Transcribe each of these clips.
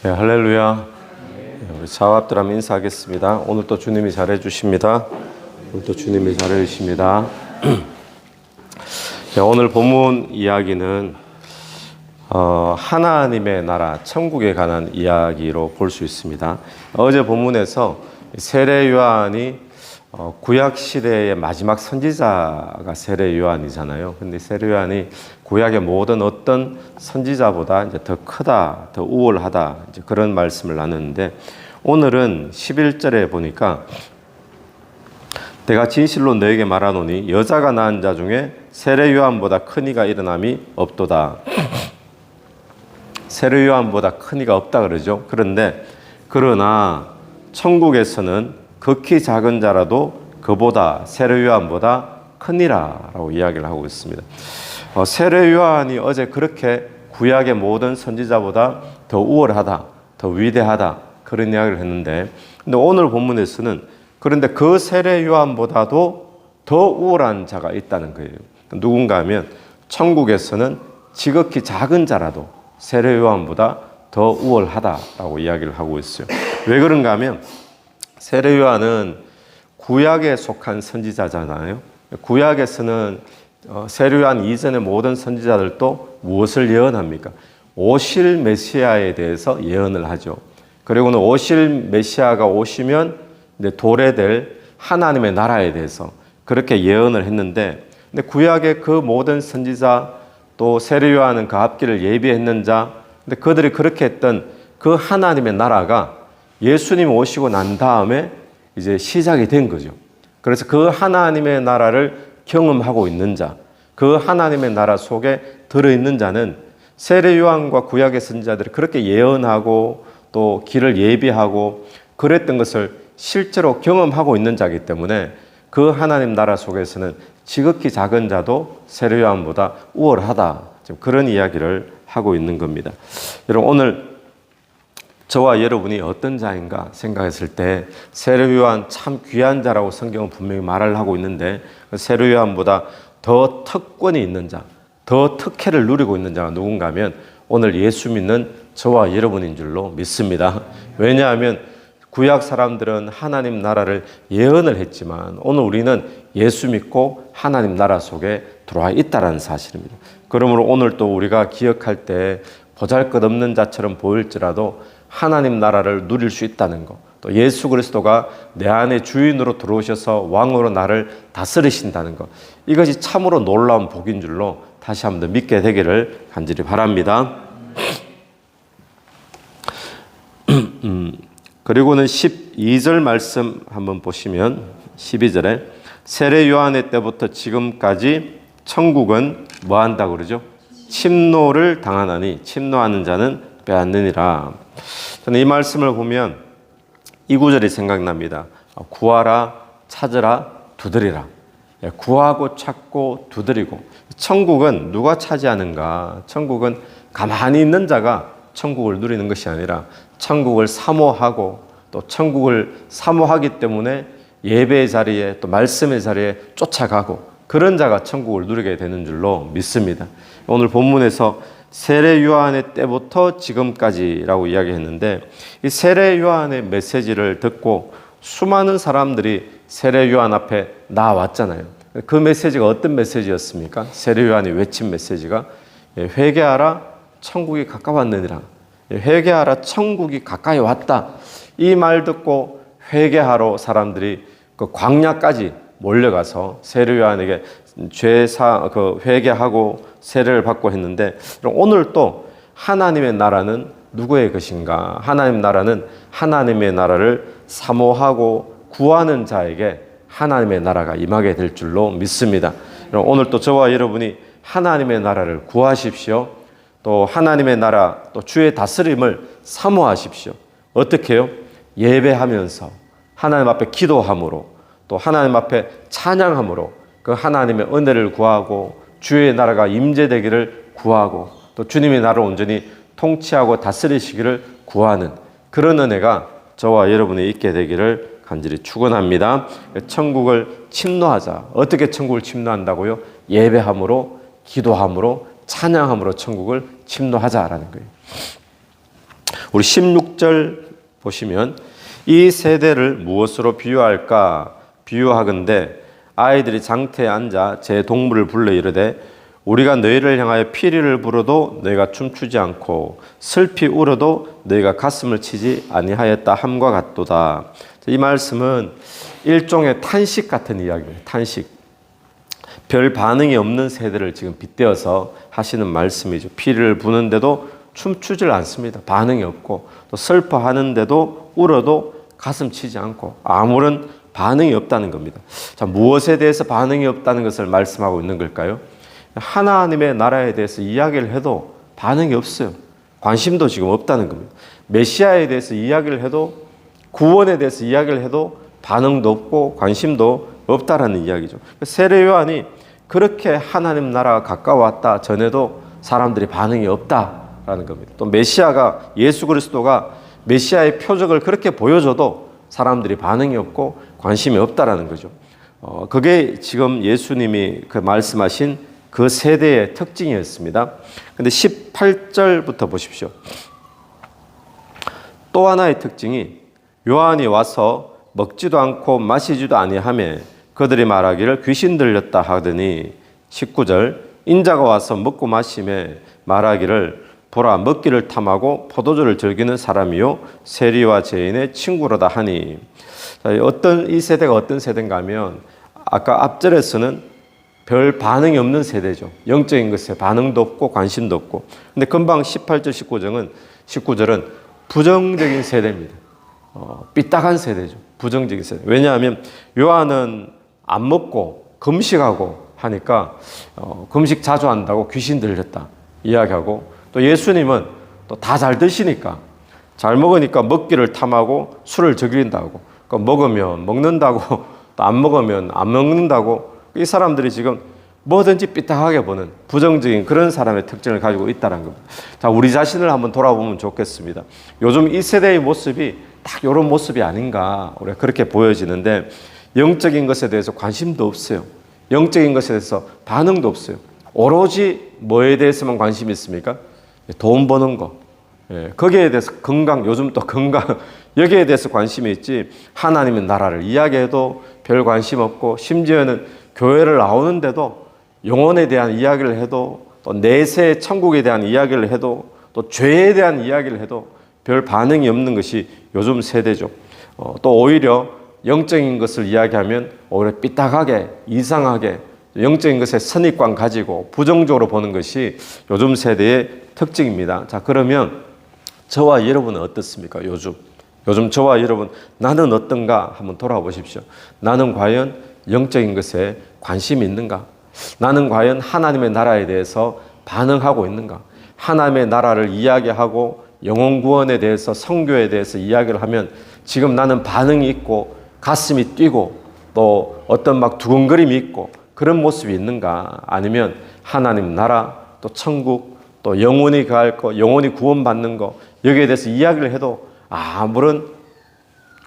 네, 할렐루야. 우리 좌우앞들 한번 인사하겠습니다. 오늘 또 주님이 잘해 주십니다. 오늘 또 주님이 잘해 주십니다. 네, 오늘 본문 이야기는 하나님의 나라, 천국에 관한 이야기로 볼 수 있습니다. 어제 본문에서 세례 요한이 구약 시대의 마지막 선지자가 세례 요한이잖아요. 근데 세례 요한이 구약의 모든 어떤 선지자보다 이제 더 크다, 더 우월하다, 이제 그런 말씀을 나누는데, 오늘은 11절에 보니까 내가 진실로 너에게 말하노니 여자가 낳은 자 중에 세례 요한보다 큰 이가 일어남이 없도다. 세례 요한보다 큰 이가 없다 그러죠. 그런데 그러나 천국에서는 극히 작은 자라도 그보다 세례 요한보다 크니라라고 이야기를 하고 있습니다. 세례 요한이 어제 그렇게 구약의 모든 선지자보다 더 우월하다, 더 위대하다, 그런 이야기를 했는데, 근데 오늘 본문에서는 그런데 그 세례 요한보다도 더 우월한 자가 있다는 거예요. 누군가 하면 천국에서는 지극히 작은 자라도 세례 요한보다 더 우월하다라고 이야기를 하고 있어요. 왜 그런가 하면 세례 요한은 구약에 속한 선지자잖아요. 구약에서는 세례 요한 이전의 모든 선지자들도 무엇을 예언합니까? 오실 메시아에 대해서 예언을 하죠. 그리고는 오실 메시아가 오시면 이제 도래될 하나님의 나라에 대해서 그렇게 예언을 했는데, 근데 구약의 그 모든 선지자, 또 세례 요한은 그 앞길을 예비했는 자, 근데 그들이 그렇게 했던 그 하나님의 나라가 예수님 오시고 난 다음에 이제 시작이 된 거죠. 그래서 그 하나님의 나라를 경험하고 있는 자, 그 하나님의 나라 속에 들어있는 자는 세례 요한과 구약의 선지자들이 그렇게 예언하고 또 길을 예비하고 그랬던 것을 실제로 경험하고 있는 자이기 때문에 그 하나님 나라 속에서는 지극히 작은 자도 세례 요한보다 우월하다, 그런 이야기를 하고 있는 겁니다. 여러분, 오늘 저와 여러분이 어떤 자인가 생각했을 때 세례 요한 참 귀한 자라고 성경은 분명히 말을 하고 있는데, 세례 요한보다 더 특권이 있는 자, 더 특혜를 누리고 있는 자가 누군가 하면 오늘 예수 믿는 저와 여러분인 줄로 믿습니다. 왜냐하면 구약 사람들은 하나님 나라를 예언을 했지만 오늘 우리는 예수 믿고 하나님 나라 속에 들어와 있다는 사실입니다. 그러므로 오늘 또 우리가 기억할 때 보잘것없는 자처럼 보일지라도 하나님 나라를 누릴 수 있다는 것, 또 예수 그리스도가 내 안에 주인으로 들어오셔서 왕으로 나를 다스리신다는 것, 이것이 참으로 놀라운 복인 줄로 다시 한 번 더 믿게 되기를 간절히 바랍니다. 그리고는 12절 말씀 한번 보시면 12절에 세례 요한의 때부터 지금까지 천국은 뭐 한다고 그러죠? 침노를 당하나니 침노하는 자는 빼앗느니라. 저는 이 말씀을 보면 이 구절이 생각납니다. 구하라, 찾으라, 두드리라. 구하고 찾고 두드리고. 천국은 누가 차지하는가? 천국은 가만히 있는 자가 천국을 누리는 것이 아니라 천국을 사모하고 또 천국을 사모하기 때문에 예배의 자리에 또 말씀의 자리에 쫓아가고 그런 자가 천국을 누리게 되는 줄로 믿습니다. 오늘 본문에서 세례 요한의 때부터 지금까지라고 이야기했는데, 이 세례 요한의 메시지를 듣고 수많은 사람들이 세례 요한 앞에 나왔잖아요. 그 메시지가 어떤 메시지였습니까? 세례 요한이 외친 메시지가 회개하라, 천국이 가까웠느니라. 회개하라, 천국이 가까이 왔다. 이 말 듣고 회개하러 사람들이 그 광야까지 몰려가서 세례 요한에게 회개하고 세례를 받고 했는데, 오늘 또 하나님의 나라는 누구의 것인가? 하나님 나라는 하나님의 나라를 사모하고 구하는 자에게 하나님의 나라가 임하게 될 줄로 믿습니다. 오늘 또 저와 여러분이 하나님의 나라를 구하십시오. 또 하나님의 나라, 또 주의 다스림을 사모하십시오. 어떻게 해요? 예배하면서 하나님 앞에 기도함으로, 또 하나님 앞에 찬양함으로 그 하나님의 은혜를 구하고 주의 나라가 임재되기를 구하고 또 주님의 나라를 온전히 통치하고 다스리시기를 구하는 그런 은혜가 저와 여러분이 있게 되기를 간절히 축원합니다. 천국을 침노하자. 어떻게 천국을 침노한다고요? 예배함으로, 기도함으로, 찬양함으로 천국을 침노하자라는 거예요. 우리 16절 보시면 이 세대를 무엇으로 비유할까? 비유하건대 아이들이 장터에 앉아 제 동물을 불러 이르되 우리가 너희를 향하여 피리를 불어도 너희가 춤추지 않고 슬피 울어도 너희가 가슴을 치지 아니하였다 함과 같도다. 이 말씀은 일종의 탄식 같은 이야기입니다. 탄식. 별 반응이 없는 세대를 지금 빗대어서 하시는 말씀이죠. 피리를 부는데도 춤추질 않습니다. 반응이 없고 또 슬퍼하는데도 울어도 가슴 치지 않고 아무런 반응이 없다는 겁니다. 자, 무엇에 대해서 반응이 없다는 것을 말씀하고 있는 걸까요? 하나님의 나라에 대해서 이야기를 해도 반응이 없어요. 관심도 지금 없다는 겁니다. 메시아에 대해서 이야기를 해도 구원에 대해서 이야기를 해도 반응도 없고 관심도 없다라는 이야기죠. 세례 요한이 그렇게 하나님 나라가 가까웠다 전에도 사람들이 반응이 없다라는 겁니다. 또 메시아가 예수 그리스도가 메시아의 표적을 그렇게 보여줘도 사람들이 반응이 없고 관심이 없다라는 거죠. 그게 지금 예수님이 그 말씀하신 그 세대의 특징이었습니다. 근데 18절부터 보십시오. 또 하나의 특징이 요한이 와서 먹지도 않고 마시지도 아니하며 그들이 말하기를 귀신 들렸다 하더니 19절 인자가 와서 먹고 마시며 말하기를 보라 먹기를 탐하고 포도주를 즐기는 사람이요 세리와 죄인의 친구로다 하니. 이 세대가 어떤 세대인가 하면 아까 앞절에서는 별 반응이 없는 세대죠. 영적인 것에 반응도 없고 관심도 없고. 근데 금방 18절 19절은 부정적인 세대입니다. 삐딱한 세대죠. 부정적인 세대. 왜냐하면 요한은 안 먹고 금식하고 하니까 금식 자주 한다고 귀신 들렸다 이야기하고, 또 예수님은 또 다 잘 드시니까 잘 먹으니까 먹기를 탐하고 술을 즐긴다고, 그러니까 먹으면 먹는다고 또 안 먹으면 안 먹는다고, 이 사람들이 지금 뭐든지 삐딱하게 보는 부정적인 그런 사람의 특징을 가지고 있다는 겁니다. 자, 우리 자신을 한번 돌아보면 좋겠습니다. 요즘 이 세대의 모습이 딱 이런 모습이 아닌가 우리가 그렇게 보여지는데, 영적인 것에 대해서 관심도 없어요. 영적인 것에 대해서 반응도 없어요. 오로지 뭐에 대해서만 관심이 있습니까? 돈 버는 거, 거기에 대해서 건강, 요즘 또 건강 여기에 대해서 관심이 있지 하나님의 나라를 이야기해도 별 관심 없고, 심지어는 교회를 나오는데도 영혼에 대한 이야기를 해도, 또 내세 천국에 대한 이야기를 해도, 또 죄에 대한 이야기를 해도 별 반응이 없는 것이 요즘 세대죠. 또 오히려 영적인 것을 이야기하면 오히려 삐딱하게 이상하게 영적인 것에 선입관 가지고 부정적으로 보는 것이 요즘 세대의 특징입니다. 자, 그러면 저와 여러분은 어떻습니까? 요즘 저와 여러분, 나는 어떤가 한번 돌아보십시오. 나는 과연 영적인 것에 관심이 있는가? 나는 과연 하나님의 나라에 대해서 반응하고 있는가? 하나님의 나라를 이야기하고 영혼 구원에 대해서, 성교에 대해서 이야기를 하면 지금 나는 반응이 있고 가슴이 뛰고 또 어떤 막 두근거림이 있고 그런 모습이 있는가? 아니면 하나님 나라, 또 천국, 또 영혼이 가할 거, 영혼이 구원받는 거, 여기에 대해서 이야기를 해도 아무런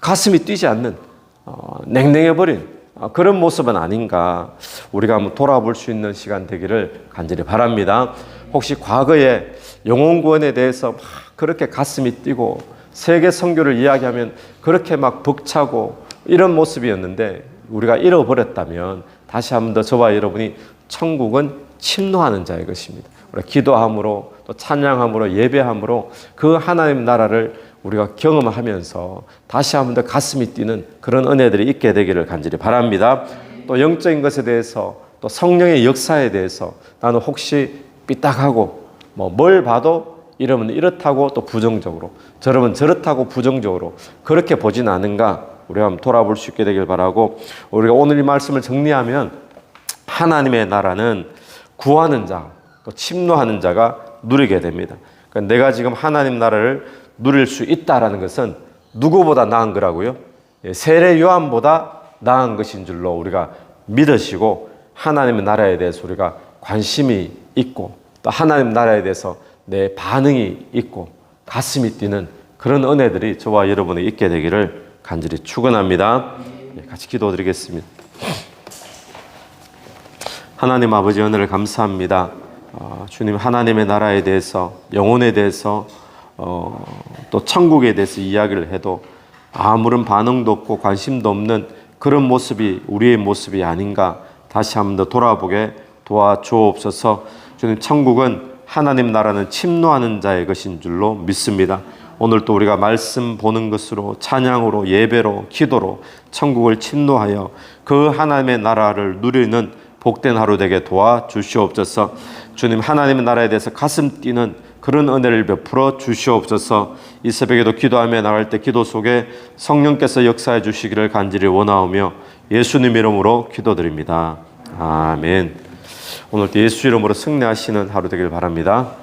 가슴이 뛰지 않는 냉랭해버린 그런 모습은 아닌가, 우리가 한번 돌아볼 수 있는 시간 되기를 간절히 바랍니다. 혹시 과거에 영혼 구원에 대해서 막 그렇게 가슴이 뛰고 세계 선교를 이야기하면 그렇게 막 벅차고 이런 모습이었는데 우리가 잃어버렸다면 다시 한 번 더 저와 여러분이 천국은 침노하는 자의 것입니다. 우리가 기도함으로 또 찬양함으로 예배함으로 그 하나님 나라를 우리가 경험하면서 다시 한 번 더 가슴이 뛰는 그런 은혜들이 있게 되기를 간절히 바랍니다. 또 영적인 것에 대해서, 또 성령의 역사에 대해서 나는 혹시 삐딱하고 뭘 봐도 이러면 이렇다고 또 부정적으로, 저러면 저렇다고 부정적으로 그렇게 보진 않은가, 우리가 한번 돌아볼 수 있게 되길 바라고, 우리가 오늘 이 말씀을 정리하면 하나님의 나라는 구하는 자, 또 침노하는 자가 누리게 됩니다. 그러니까 내가 지금 하나님 나라를 누릴 수 있다라는 것은 누구보다 나은 거라고요? 세례 요한보다 나은 것인 줄로 우리가 믿으시고, 하나님의 나라에 대해서 우리가 관심이 있고 또 하나님 나라에 대해서 내 반응이 있고 가슴이 뛰는 그런 은혜들이 저와 여러분이 있게 되기를 간절히 축원합니다. 같이 기도드리겠습니다. 하나님 아버지, 은혜를 감사합니다. 주님, 하나님의 나라에 대해서, 영혼에 대해서 또 천국에 대해서 이야기를 해도 아무런 반응도 없고 관심도 없는 그런 모습이 우리의 모습이 아닌가 다시 한번 더 돌아보게 도와주옵소서. 주님, 천국은 하나님 나라는 침노하는 자의 것인 줄로 믿습니다. 오늘 또 우리가 말씀 보는 것으로 찬양으로 예배로 기도로 천국을 침노하여 그 하나님의 나라를 누리는 복된 하루 되게 도와주시옵소서. 주님, 하나님의 나라에 대해서 가슴 뛰는 그런 은혜를 베풀어 주시옵소서. 이 새벽에도 기도하며 나갈 때 기도 속에 성령께서 역사해 주시기를 간절히 원하오며 예수님 이름으로 기도드립니다. 아멘. 오늘도 예수 이름으로 승리하시는 하루 되길 바랍니다.